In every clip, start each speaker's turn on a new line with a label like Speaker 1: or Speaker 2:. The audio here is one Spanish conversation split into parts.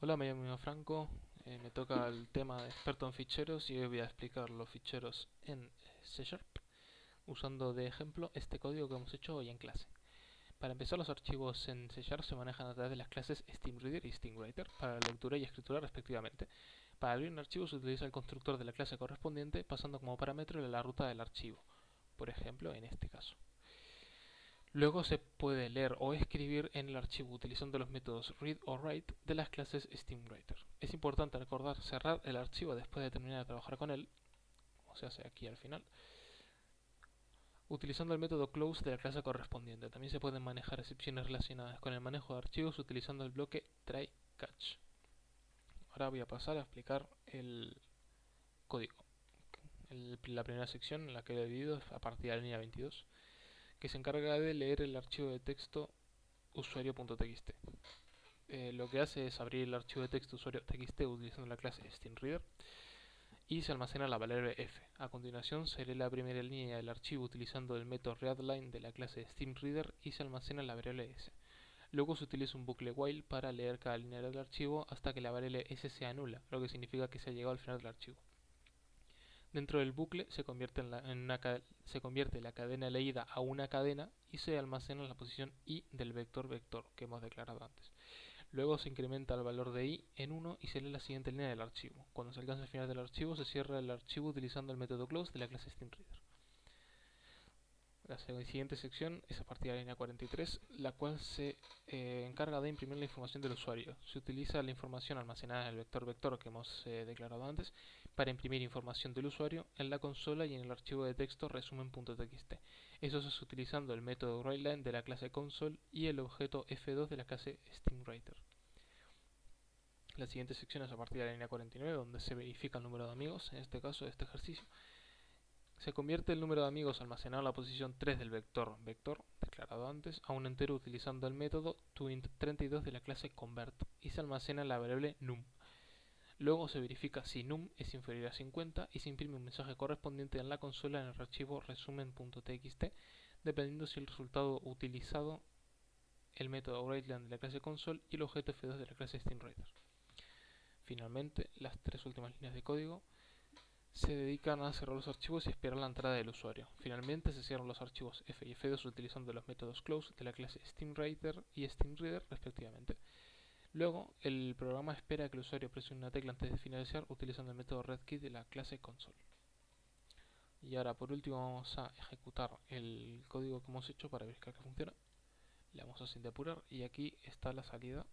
Speaker 1: Hola, me llamo Franco, me toca el tema de experto en ficheros y hoy voy a explicar los ficheros en C Sharp usando de ejemplo este código que hemos hecho hoy en clase. Para empezar, los archivos en C Sharp se manejan a través de las clases SteamReader y SteamWriter para lectura y escritura respectivamente. Para abrir un archivo se utiliza el constructor de la clase correspondiente pasando como parámetro la ruta del archivo, por ejemplo en este caso. Luego se puede leer o escribir en el archivo utilizando los métodos read o write de las clases SteamWriter. Es importante recordar cerrar el archivo después de terminar de trabajar con él, o sea, aquí al final, utilizando el método close de la clase correspondiente. También se pueden manejar excepciones relacionadas con el manejo de archivos utilizando el bloque try catch. Ahora voy a pasar a explicar el código. La primera sección en la que he dividido es a partir de la línea 22, que se encarga de leer el archivo de texto usuario.txt. Lo que hace es abrir el archivo de texto usuario.txt utilizando la clase SteamReader y se almacena la variable f. A continuación se lee la primera línea del archivo utilizando el método readline de la clase SteamReader y se almacena la variable s. Luego se utiliza un bucle while para leer cada línea del archivo hasta que la variable s sea nula, lo que significa que se ha llegado al final del archivo. Dentro del bucle se convierte la cadena leída a una cadena y se almacena en la posición i del vector que hemos declarado antes. Luego se incrementa el valor de i en 1 y se lee la siguiente línea del archivo. Cuando se alcanza el final del archivo, se cierra el archivo utilizando el método close de la clase SteamReader. La siguiente sección es a partir de la línea 43, la cual se encarga de imprimir la información del usuario. Se utiliza la información almacenada en el vector que hemos declarado antes para imprimir información del usuario en la consola y en el archivo de texto resumen.txt. Eso se hace utilizando el método writeLine de la clase console y el objeto f2 de la clase SteamWriter. La siguiente sección es a partir de la línea 49, donde se verifica el número de amigos, en este caso de este ejercicio. Se convierte el número de amigos almacenado en la posición 3 del vector declarado antes a un entero utilizando el método toInt32 de la clase convert y se almacena en la variable num. Luego se verifica si num es inferior a 50 y se imprime un mensaje correspondiente en la consola en el archivo resumen.txt, dependiendo si el resultado utilizado el método writeLine de la clase console y el objeto f2 de la clase SteamWriter. Finalmente, las tres últimas líneas de código se dedican a cerrar los archivos y esperar la entrada del usuario. Finalmente se cierran los archivos f y f2 utilizando los métodos close de la clase SteamWriter y SteamReader respectivamente. Luego, el programa espera que el usuario presione una tecla antes de finalizar utilizando el método readKey de la clase console. Y ahora por último vamos a ejecutar el código que hemos hecho para verificar que funciona. Le damos a sin depurar y aquí está la salida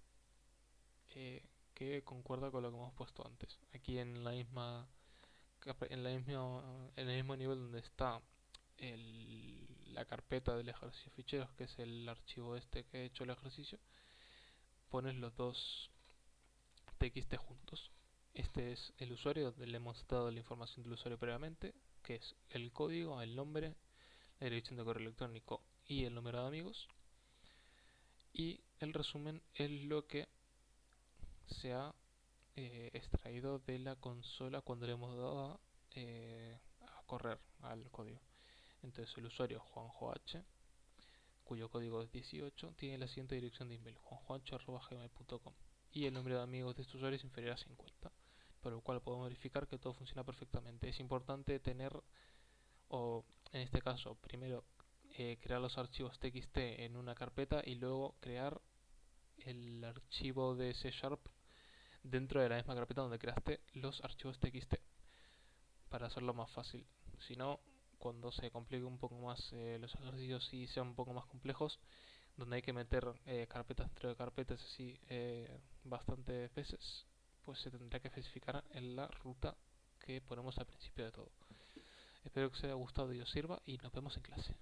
Speaker 1: que concuerda con lo que hemos puesto antes. Aquí en la misma en el mismo nivel donde está la carpeta del ejercicio de ficheros, que es el archivo este que he hecho el ejercicio, pones los dos txt juntos. Este es el usuario donde le hemos dado la información del usuario previamente, que es el código, el nombre, la dirección de correo electrónico y el número de amigos. Y el resumen es lo que se ha extraído de la consola cuando le hemos dado a correr al código. Entonces el usuario JuanjoH, cuyo código es 18, tiene la siguiente dirección de email: juanjoh@gmail.com, y el número de amigos de este usuario es inferior a 50, por lo cual podemos verificar que todo funciona perfectamente. Es importante tener, o en este caso, primero crear los archivos txt en una carpeta y luego crear el archivo de C Sharp dentro de la misma carpeta donde creaste los archivos txt para hacerlo más fácil. Si no, cuando se complique un poco más los ejercicios y sean un poco más complejos, donde hay que meter carpetas dentro de carpetas así bastantes veces, pues se tendrá que especificar en la ruta que ponemos al principio de todo. Espero que os haya gustado y os sirva y nos vemos en clase.